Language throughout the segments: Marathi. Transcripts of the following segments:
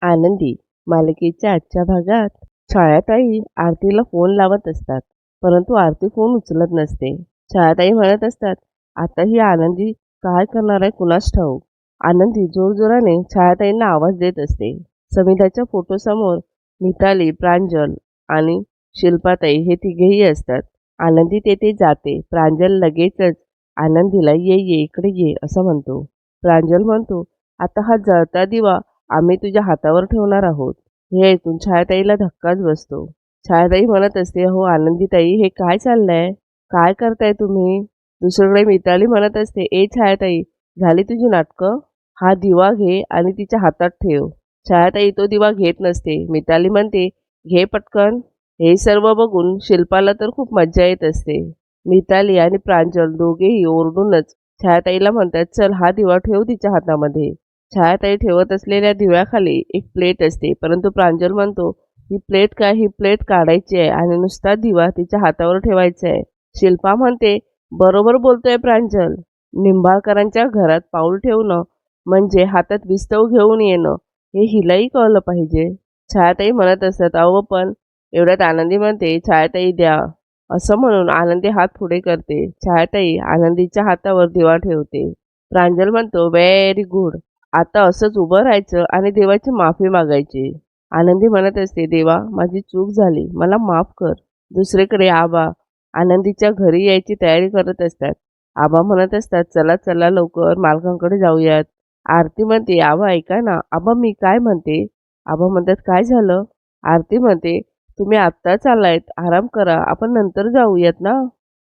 आनंदी मालिकेच्या आजच्या भागात छायाताई आरतीला फोन लावत असतात, परंतु आरती फोन उचलत नसते. छायाताई म्हणत असतात, आता ही आनंदी काय करणार आहे कुणास ठाऊक. आनंदी जोरजोराने छायाताईंना आवाज देत असते. समिधाच्या फोटोसमोर मिताली, प्रांजल आणि शिल्पाताई हे तिघेही असतात. आनंदी तेथे जाते. प्रांजल लगेचच आनंदीला ये ये इकडे ये असं म्हणतो. प्रांजल म्हणतो, आता हा जळता दिवा आम्ही तुझ्या हातावर ठेवणार आहोत. हे ऐकून छायाताईला धक्काच बसतो. छायाताई म्हणत असते, हो आनंदीताई हे काय चाललंय? काय करताय तुम्ही? दुसरीकडे मिताली म्हणत असते, ए छायाताई झाली तुझी नाटकं? हा दिवा घे आणि तिच्या हातात ठेव. छायाताई तो दिवा घेत नसते. मिताली म्हणते, घे पटकन. हे सर्व बघून शिल्पाला तर खूप मज्जा येत असते. मिताली आणि प्रांजल दोघेही ओरडूनच छायाताईला म्हणतात, चल हा दिवा ठेव तिच्या हातामध्ये. छायाताई ठेवत असलेल्या दिव्याखाली एक प्लेट असते, परंतु प्रांजल म्हणतो, ही प्लेट काय, ही प्लेट काढायची आहे आणि नुसता दिवा तिच्या हातावर ठेवायचा आहे. शिल्पा म्हणते, बरोबर बोलतोय प्रांजल. निंबाळकरांच्या घरात पाऊल ठेवणं म्हणजे हातात विस्तव घेऊन येणं हे हिलाही कळलं पाहिजे. छायाताई म्हणत असतात, अहो पण एवढ्यात आनंदी म्हणते, छायाताई द्या. असं म्हणून आनंदी हात पुढे करते. छायाताई आनंदीच्या हातावर दिवा ठेवते. प्रांजल म्हणतो, व्हेरी गुड. आता असंच उभं राहायचं आणि देवाची माफी मागायची. आनंदी म्हणत असते, देवा माझी चूक झाली, मला माफ कर. दुसरीकडे आबा आनंदीच्या घरी यायची तयारी करत असतात. आबा म्हणत असतात, चला चला लवकर मालकांकडे जाऊयात. आरती म्हणते, आबा ऐका ना. आबा मी काय म्हणते? आबा म्हणतात, काय झालं? आरती म्हणते, तुम्ही आत्ता चाललायत, आराम करा, आपण नंतर जाऊयात ना.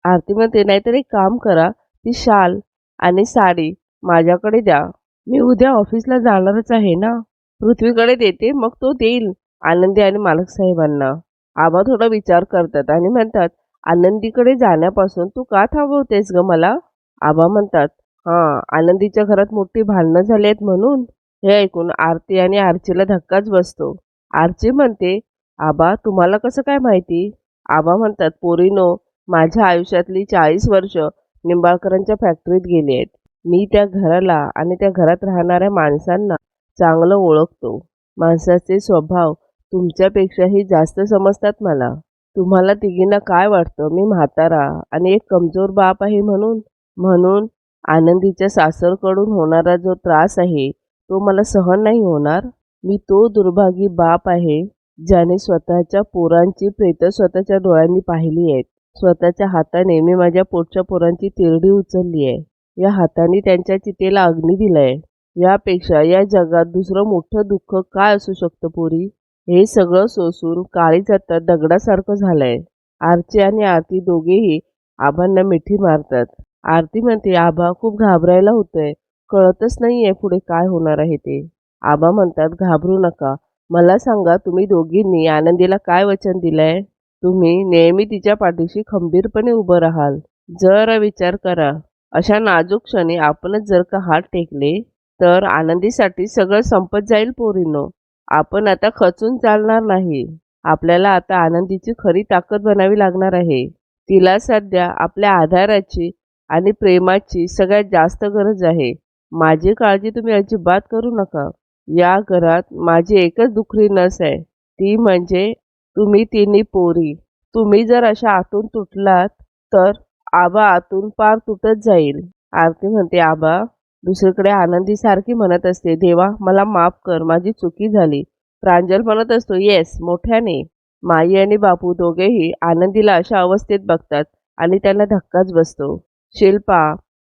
आरती म्हणते, नाहीतर एक काम करा, ती शाल आणि साडी माझ्याकडे द्या. मी उद्या ऑफिसला जाणारच आहे ना. पृथ्वीकडे देते, मग तो देईल आनंदी आणि मालक साहेबांना. आबा थोडा विचार करतात आणि म्हणतात, आनंदीकडे जाण्यापासून तू का थांबवतेस ग मला? आबा म्हणतात, हां आनंदीच्या घरात मोठी भांडणं झाली आहेत म्हणून. हे ऐकून आरती आणि आरचीला धक्काच बसतो. आरची म्हणते, आबा तुम्हाला कसं काय माहिती? आबा म्हणतात, पोरीनो माझ्या आयुष्यातली 40 वर्ष निंबाळकरांच्या फॅक्टरीत गेली आहेत. मी त्या घराला आणि त्या घरात राहणाऱ्या माणसांना चांगलं ओळखतो. माणसाचे स्वभाव तुमच्यापेक्षाही जास्त समजतात मला. तुम्हाला तिघींना काय वाटतं, मी म्हातारा आणि एक कमजोर बाप आहे म्हणून? म्हणून आनंदीच्या सासरकडून होणारा जो त्रास आहे तो मला सहन नाही होणार. मी तो दुर्भागी बाप आहे ज्याने स्वतःच्या पोरांची प्रेतं स्वतःच्या डोळ्यांनी पाहिली आहेत. स्वतःच्या हाताने मी माझ्या पोटच्या पोरांची तिरडी उचलली आहे. या हाताने त्यांच्या चितेला अग्नी दिलाय. यापेक्षा या जगात दुसरं मोठं दुःख काय असू शकतं पोरी? हे सगळं सोसून काळीज आता दगडासारखं झालंय. आरची आणि आरती दोघेही आबांना मिठी मारतात. आरती म्हणते, आबा खूप घाबरायला होतंय, कळतच नाहीये पुढे काय होणार आहे ते. आबा म्हणतात, घाबरू नका. मला सांगा, तुम्ही दोघींनी आनंदीला काय वचन दिलंय? तुम्ही नेहमी तिच्या पाठीशी खंबीरपणे उभं राहाल. जरा विचार करा. अशा नाजूक क्षणी आपणच जर का हात टेकले तर आनंदीसाठी सगळं संपत जाईल पोरींनो. आपण आता खचून चालणार नाही. आपल्याला आता आनंदीची खरी ताकद बनावी लागणार आहे. तिला सध्या आपल्या आधाराची आणि प्रेमाची सगळ्यात जास्त गरज आहे. माझी काळजी तुम्ही अजिबात करू नका. या घरात माझी एकच दुखरी नस आहे, ती म्हणजे तुम्ही तिन्ही पोरी. तुम्ही जर अशा आतून तुटलात तर आबा आतून पार तुटत जाईल. आरती म्हणते, आबा. दुसरीकडे आनंदी सारखी म्हणत असते, देवा मला माफ कर, माझी चुकी झाली. प्रांजल म्हणत असतो, येस मोठ्याने. माई आणि बापू दोघेही आनंदीला अशा अवस्थेत बघतात आणि त्यांना धक्काच बसतो. शिल्पा,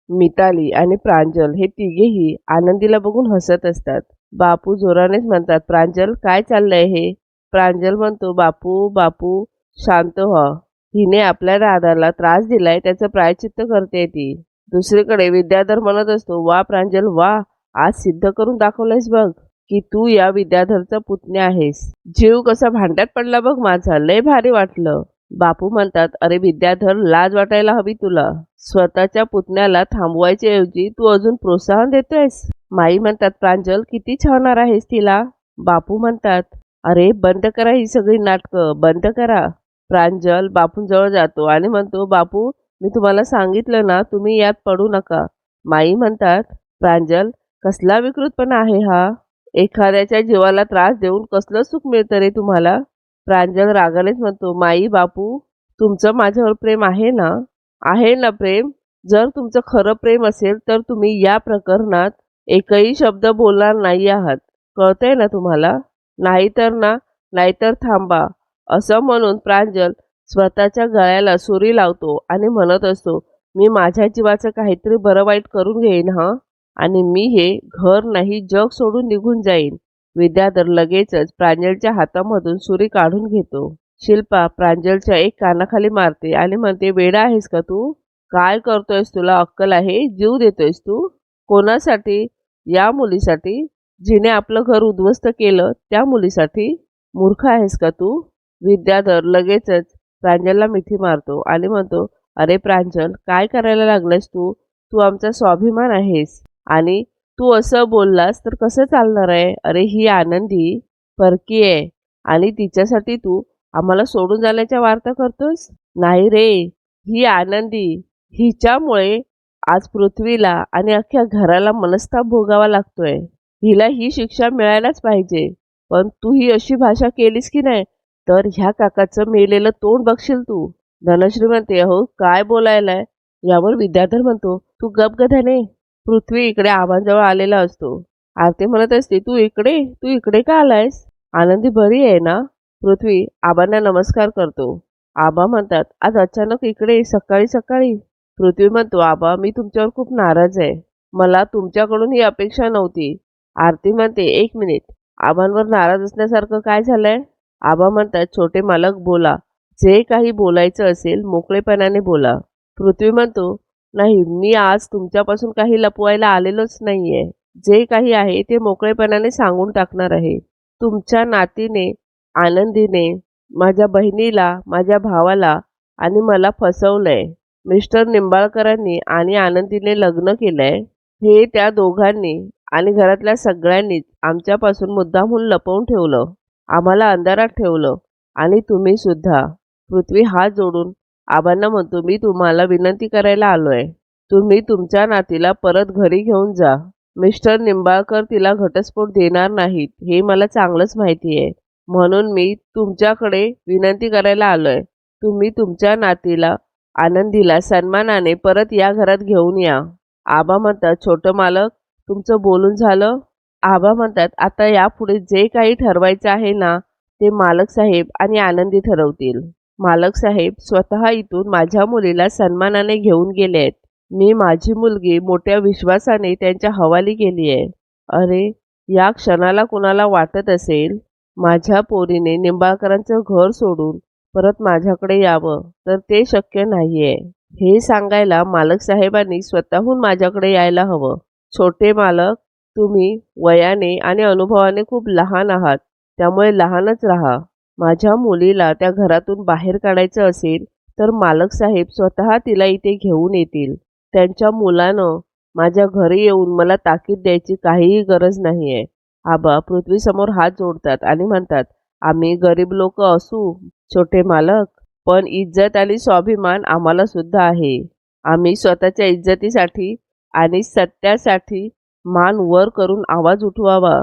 मिताली आणि प्रांजल हे तिघेही आनंदीला बघून हसत असतात. बापू जोरानेच म्हणतात, प्रांजल काय चाललंय हे? प्रांजल म्हणतो, बापू बापू शांत व्हा. हिने आपल्या दादाला त्रास दिलाय, त्याचं प्रायश्चित्त करते ती. दुसरीकडे विद्याधर म्हणत असतो, वा प्रांजल वा, आज सिद्ध करून दाखवलंयस बघ की तू या विद्याधरचा पुतण्या आहेस. जीव कसा भांड्यात पडला बघ माझा, लय भारी वाटलं. बापू म्हणतात, अरे विद्याधर लाज वाटायला हवी तुला. स्वतःच्या पुतण्याला थांबवायच्या ऐवजी तू अजून प्रोत्साहन देतोयस. माई म्हणतात, प्रांजल किती छळणार आहेस तिला. बापू म्हणतात, अरे बंद करा ही सगळी नाटकं, बंद करा. प्रांजल बापूंजवळ जातो आणि म्हणतो, बापू मी तुम्हाला सांगितलं ना, तुम्ही यात पडू नका. माई म्हणतात, प्रांजल कसला विकृतपणा आहे हा. एखाद्याच्या जीवाला त्रास देऊन कसलं सुख मिळतं रे तुम्हाला? प्रांजल रागानेच म्हणतो, माई बापू, तुमचं माझ्यावर प्रेम आहे ना? आहे ना प्रेम? जर तुमचं खरं प्रेम असेल तर तुम्ही या प्रकरणात एकही शब्द बोलणार नाही आहात. कळतंय ना तुम्हाला? नाहीतर ना, नाहीतर थांबा. असं म्हणून प्रांजल स्वतःच्या गळ्याला सुरी लावतो आणि म्हणत असतो, मी माझ्या जीवाचं काहीतरी बरं वाईट करून घेईन हं, आणि मी हे घर नाही जग सोडून निघून जाईन. विद्याधर लगेचच प्रांजलच्या हातामधून सुरी काढून घेतो. शिल्पा प्रांजलच्या एक कानाखाली मारते आणि म्हणते, वेडा आहेस का तू? काय करतोयस? तुला अक्कल आहे? जीव देतोयस तू? कोणासाठी? या मुलीसाठी जिने आपलं घर उद्ध्वस्त केलं, त्या मुलीसाठी? मूर्ख आहेस का तू? विद्याधर लगेचच प्रांजलला मिठी मारतो आणि म्हणतो, अरे प्रांजल, काय करायला लागलास तू? तू आमचा स्वाभिमान आहेस आणि तू असं बोललास तर कसं चालणार आहे? अरे ही आनंदी परकी आहे आणि तिच्यासाठी तू आम्हाला सोडून जाण्याच्या वार्ता करतोस? नाही रे, ही आनंदी, हिच्यामुळे आज पृथ्वीला आणि अख्ख्या घराला मनस्ताप भोगावा लागतोय. हिला ही शिक्षा मिळायलाच पाहिजे. पण तू ही अशी भाषा केलीस की नाही, तर ह्या काकाचं मेलेलं तोंड बघशील तू. धनश्री म्हणते, अहो काय बोलायलाय? यावर विद्याधर म्हणतो, तू गप गधाने. पृथ्वी इकडे आबांजवळ आलेला असतो. आरती म्हणत असते, तू इकडे का आलायस? आनंदी बरी आहे ना? पृथ्वी आबांना नमस्कार करतो. आबा म्हणतात, आज अचानक इकडे सकाळी सकाळी? पृथ्वी म्हणतो, आबा मी तुमच्यावर खूप नाराज आहे. मला तुमच्याकडून ही अपेक्षा नव्हती. आरती म्हणते, एक मिनिट, आबांवर नाराज असण्यासारखं काय झालंय? आबा म्हणतात, छोटे मालक बोला, जे काही बोलायचं असेल मोकळेपणाने बोला. पृथ्वी म्हणतो, नाही, मी आज तुमच्यापासून काही लपवायला आलेलोच नाहीये. जे काही आहे ते मोकळेपणाने सांगून टाकणार आहे. तुमच्या नातीने, आनंदीने माझ्या बहिणीला, माझ्या भावाला आणि मला फसवलंय. मिस्टर निंबाळकरांनी आणि आनंदीने लग्न केलंय हे त्या दोघांनी आणि घरातल्या सगळ्यांनीच आमच्यापासून मुद्दामहून लपवून ठेवलं. आम्हाला अंधारात ठेवलं आणि तुम्ही सुद्धा. पृथ्वी हात जोडून आबांना म्हणतो, मी तुम्हाला विनंती करायला आलोय. तुम्ही तुमच्या नातीला परत घरी घेऊन जा. मिस्टर निंबाळकर तिला घटस्फोट देणार नाहीत हे मला चांगलंच माहिती आहे. म्हणून मी तुमच्याकडे विनंती करायला आलोय. तुम्ही तुमच्या नातीला, आनंदीला सन्मानाने परत या घरात घेऊन या. आबा म्हणतात, छोटं मालक, तुमचं बोलून झालं? आबा म्हणतात, आता यापुढे जे काही ठरवायचं आहे ना, ते मालक साहेब आणि आनंदी ठरवतील. मालक साहेब स्वतः इथून माझ्या मुलीला सन्मानाने घेऊन गेले आहेत. मी माझी मुलगी मोठ्या विश्वासाने त्यांच्या हवाली केली आहे. अरे, या क्षणाला कुणाला वाटत असेल माझ्या पोरीने निंबाळकरांचं घर सोडून परत माझ्याकडे यावं, तर ते शक्य नाहीये. हे सांगायला मालक साहेबांनी स्वतःहून माझ्याकडे यायला हवं. छोटे मालक, तुम्ही वयाने आणि अनुभवाने खूप लहान आहात, त्यामुळे लहानच राहा. माझ्या मुलीला त्या घरातून बाहेर काढायचं असेल तर मालक साहेब स्वतः तिला इथे घेऊन येतील. त्यांच्या मुलानं माझ्या घरी येऊन मला ताकीद द्यायची काहीही गरज नाहीये. आबा पृथ्वीसमोर हात जोडतात आणि म्हणतात, आम्ही गरीब लोक असू छोटे मालक, पण इज्जत आणि स्वाभिमान आम्हाला सुद्धा आहे. आम्ही स्वतःच्या इज्जतीसाठी आणि सत्यासाठी मान वर करून आवाज उठवावा.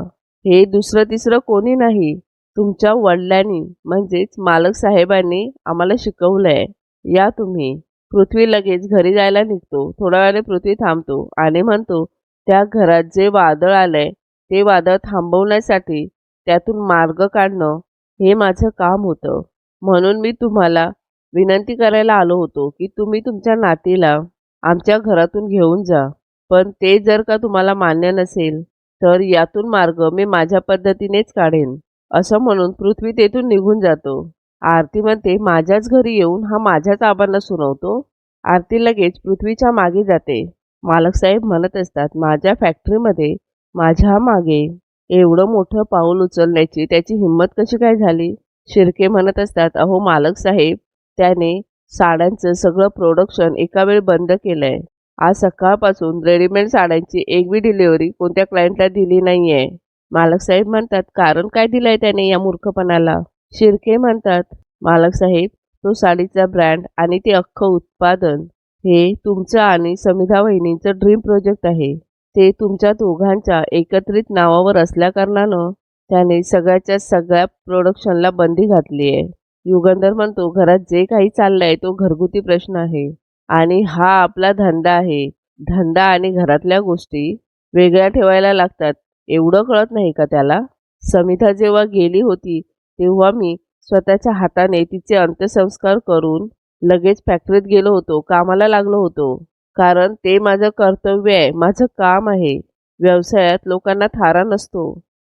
हे दुसरं तिसरं कोणी नाही, तुमच्या वडिलांनी म्हणजेच मालक साहेबांनी आम्हाला शिकवलंय. या तुम्ही. पृथ्वी लगेच घरी जायला निघतो. थोड्या वेळाने पृथ्वी थांबतो आणि म्हणतो, त्या घरात जे वादळ आलंय ते वादळ थांबवण्यासाठी त्यातून मार्ग काढणं हे माझं काम होतं. म्हणून मी तुम्हाला विनंती करायला आलो होतो की तुम्ही तुमच्या नातीला आमच्या घरातून घेऊन जा. पण ते जर का तुम्हाला मान्य नसेल तर यातून मार्ग मी माझ्या पद्धतीनेच काढेन. असं म्हणून पृथ्वी तेथून निघून जातो. आरती म्हणते, माझ्याच घरी येऊन हा माझ्याच आबांना सुनावतो. आरती लगेच पृथ्वीच्या मागे जाते. मालक साहेब म्हणत असतात, माझ्या फॅक्टरीमध्ये माझ्या मागे एवढं मोठं पाऊल उचलण्याची त्याची हिंमत कशी काय झाली? शिर्के म्हणत असतात, अहो मालक साहेब, त्याने साड्यांचं सगळं प्रोडक्शन एका वेळी बंद केलंय. आज सकाळपासून रेडीमेड साड्यांची एक बी डिलिव्हरी कोणत्या क्लायंटला दिली नाहीये. मालक साहेब म्हणतात, कारण काय दिलंय त्याने या मूर्खपणाला? शिर्के म्हणतात, मालक साहेब, तो साडीचा ब्रँड आणि ते अख्खं उत्पादन हे तुमचं आणि समिधा वहिनींचं ड्रीम प्रोजेक्ट आहे. ते तुमच्या दोघांच्या एकत्रित नावावर असल्याकारणानं त्याने सगळ्याच्या सगळ्या प्रोडक्शनला बंदी घातली आहे. युगंधर म्हणतो, घरात जे काही चाललंय तो घरगुती प्रश्न आहे आणि हा आपला धंदा आहे. धंदा आणि घरातल्या गोष्टी वेगळ्या ठेवायला लागतात. एवढं कळत नाही का त्याला? समिधा जेव्हा गेली होती तेव्हा मी स्वतःच्या हाताने तिचे अंत्यसंस्कार करून लगेच फॅक्टरीत गेलो होतो, कामाला लागलो होतो. कारण ते माझं कर्तव्य आहे, माझं काम आहे. व्यवसायात लोकांना थारा नसतो.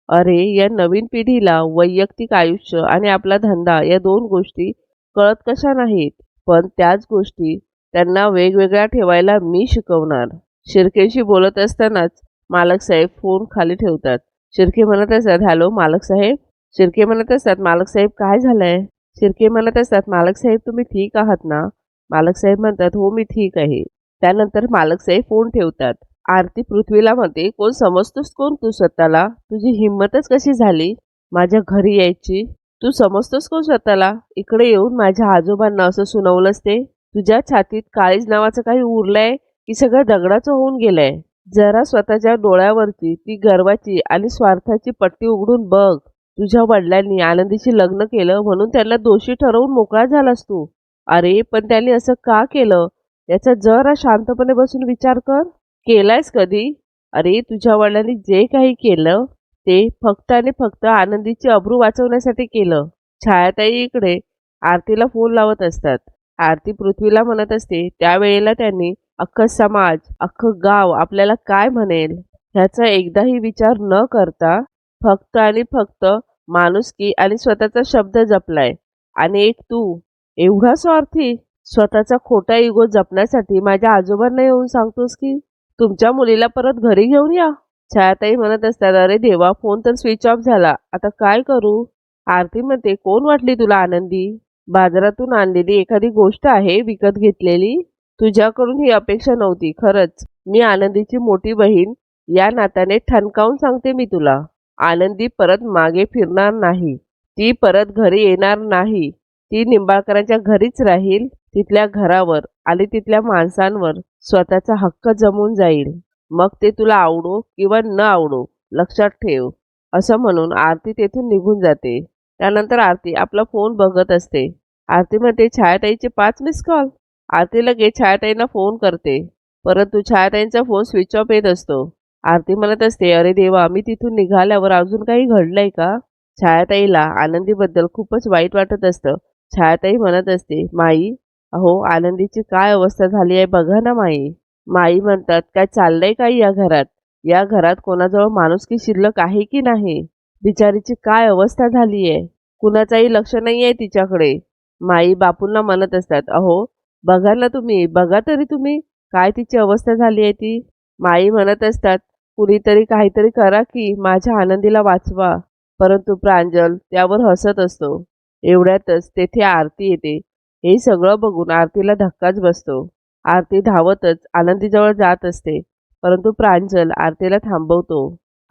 अरे, या नवीन पिढीला वैयक्तिक आयुष्य आणि आपला धंदा या दोन गोष्टी कळत कशा नाहीत, पण त्याच गोष्टी त्यांना वेगवेगळ्या ठेवायला मी शिकवणार. शिर्केशी बोलत असतानाच मालक साहेब फोन खाली ठेवतात. शिर्के म्हणत असतात, हॅलो मालक साहेब. शिर्के म्हणत असतात, मालक साहेब काय झालंय? शिर्के म्हणत असतात, मालक साहेब तुम्ही ठीक आहात ना? मालक साहेब म्हणतात, हो मी ठीक आहे. त्यानंतर मालक साहेब फोन ठेवतात. आरती पृथ्वीला म्हणते, कोण समजतोस कोण तू स्वतःला? तुझी हिंमतच कशी झाली माझ्या घरी यायची? तू समजतोस कोण स्वतःला? इकडे येऊन माझ्या आजोबांना असं सुनावलंस ते? तुझ्या छातीत काळीज नावाचं काही उरलंय की सगळं दगडाचं होऊन गेलंय? जरा स्वतःच्या डोळ्यावरची ती गर्वाची आणि स्वार्थाची पट्टी उघडून बघ. तुझ्या वडिलांनी आनंदीशी लग्न केलं म्हणून त्यांना दोषी ठरवून मोकळा झालास तू. अरे पण त्यांनी असं का केलं याचा जरा शांतपणे बसून विचार कर. केलायस कधी? अरे तुझ्या वडिलांनी जे काही केलं ते फक्त आणि फक्त आनंदीची अब्रू वाचवण्यासाठी केलं. छायाताई इकडे आरतीला फोन लावत असतात. आरती पृथ्वीला म्हणत असते, त्यावेळेला त्यांनी अख्खं समाज, अख्खं गाव आपल्याला काय म्हणेल ह्याचा एकदाही विचार न करता फक्त आणि फक्त माणुसकी आणि स्वतःचा शब्द जपलाय. आणि एक तू एवढा स्वार्थी, स्वतःचा खोटा इगो जपण्यासाठी माझ्या आजोबांना येऊन सांगतोस की तुमच्या मुलीला परत घरी घेऊन या. छायाताई म्हणत असतात, अरे देवा, फोन तर स्विच ऑफ झाला, आता काय करू? आरती म्हणते, कोण वाटली तुला आनंदी? बाजारातून आणलेली एखादी गोष्ट आहे विकत घेतलेली? तुझ्याकडून ही अपेक्षा नव्हती. खरंच मी आनंदीची मोठी बहीण या नात्याने ठणकावून सांगते मी तुला, आनंदी परत मागे फिरणार नाही. ती परत घरी येणार नाही. ती निंबाळकरांच्या घरीच राहील. तिथल्या घरावर आणि तिथल्या माणसांवर स्वतःचा हक्क जमून जाईल. मग ते तुला आवडो किंवा न आवडो, लक्षात ठेव. असं म्हणून आरती तेथून निघून जाते. त्यानंतर आरती आपला फोन बघत असते. आरती म्हणते, छायाताईचे 5 मिस कॉल. आरती लगेच छायाताईंना फोन करते, परंतु छायाताईंचा फोन स्विच ऑफ येत असतो. आरती म्हणत असते, अरे देवा, मी तिथून निघाल्यावर अजून काही घडलंय का? छायाताईला आनंदीबद्दल खूपच वाईट वाटत असतं. छायाताई म्हणत असते, माई, अहो आनंदीची काय अवस्था झाली आहे बघा ना माई. माई म्हणतात, काय चाललंय काय या घरात? या घरात कोणाजवळ माणुसकी शिल्लक आहे की नाही? बिचारीची काय अवस्था झाली आहे. कुणाचाही लक्ष नाही आहे तिच्याकडे. माई बापूंना म्हणत असतात, अहो बघा ना तुम्ही, बघा तरी तुम्ही काय तिची अवस्था झाली आहे ती. माई म्हणत असतात, कुणीतरी काहीतरी करा की माझ्या आनंदीला वाचवा. परंतु प्रांजल त्यावर हसत असतो. एवढ्यातच तेथे आरती येते. हे सगळं बघून आरतीला धक्काच बसतो. आरती धावतच आनंदीजवळ जात असते, परंतु प्रांजल आरतीला थांबवतो.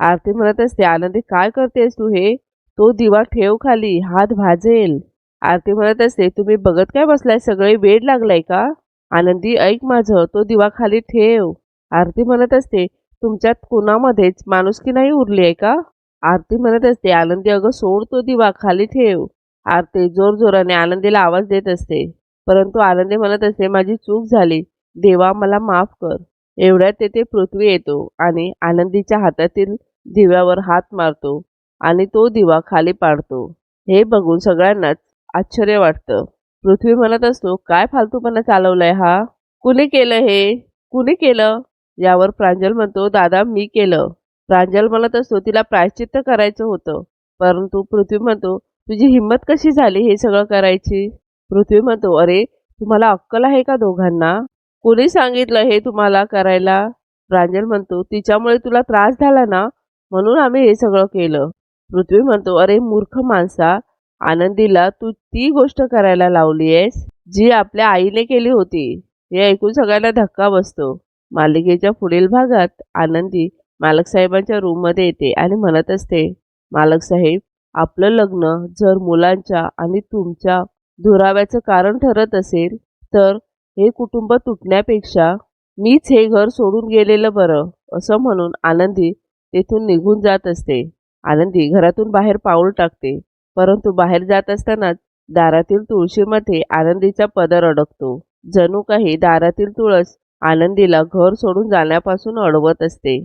आरती म्हणत असते, आनंदी काय करतेस तू हे? तो दिवा ठेव खाली, हात भाजेल. आरती म्हणत असते, तुम्ही बघत काय बसलाय, सगळे वेड लागलाय का? आनंदी ऐक माझं, तो दिवा खाली ठेव. आरती म्हणत असते, तुमच्यात कुणामध्येच माणुसकी नाही उरली आहे का? आरती म्हणत असते, आनंदी अगं सोड तो दिवा, खाली ठेव. आरती जोरजोराने आनंदीला आवाज देत असते, परंतु आनंदी म्हणत असते, माझी चूक झाली, देवा मला माफ कर. एवढ्यात तेथे पृथ्वी येतो आणि आनंदीच्या हातातील दिव्यावर हात मारतो आणि तो दिवा खाली पाडतो. हे बघून सगळ्यांनाच आश्चर्य वाटतं. पृथ्वी म्हणत असतो, काय फालतूपणा चालवलाय हा? कुणी केलं हे? कुणी केलं? यावर प्रांजल म्हणतो, दादा मी केलं. प्रांजल म्हणत असतो, तिला प्रायश्चित्त करायचं होतं. परंतु पृथ्वी म्हणतो, तुझी हिंमत कशी झाली हे सगळं करायची? पृथ्वी म्हणतो, अरे तुम्हाला अक्कल आहे का दोघांना? कोणी सांगितलं हे तुम्हाला करायला? प्रांजल म्हणतो, तिच्यामुळे तुला त्रास झाला ना, म्हणून आम्ही हे सगळं केलं. पृथ्वी म्हणतो, अरे मूर्ख माणसा, आनंदीला तू ती गोष्ट करायला लावली आहेस जी आपल्या आईने केली होती. हे ऐकून सगळ्यांना धक्का बसतो. मालिकेच्या पुढील भागात आनंदी मालक साहेबांच्या रूममध्ये येते आणि म्हणत असते, मालक साहेब, आपलं लग्न जर मुलांच्या आणि तुमच्या दुराव्याचं कारण ठरत असेल तर हे कुटुंब तुटण्यापेक्षा मीच हे घर सोडून गेलेलं बरं, असं म्हणून आनंदी तेथून निघून जात असते. आनंदी घरातून बाहेर पाऊल टाकते, परंतु बाहेर जात असतानाच दारातील तुळशीमध्ये आनंदीचा पदर अडकतो. जणू काही दारातील तुळस आनंदीला घर सोडून जाण्यापासून अडवत असते.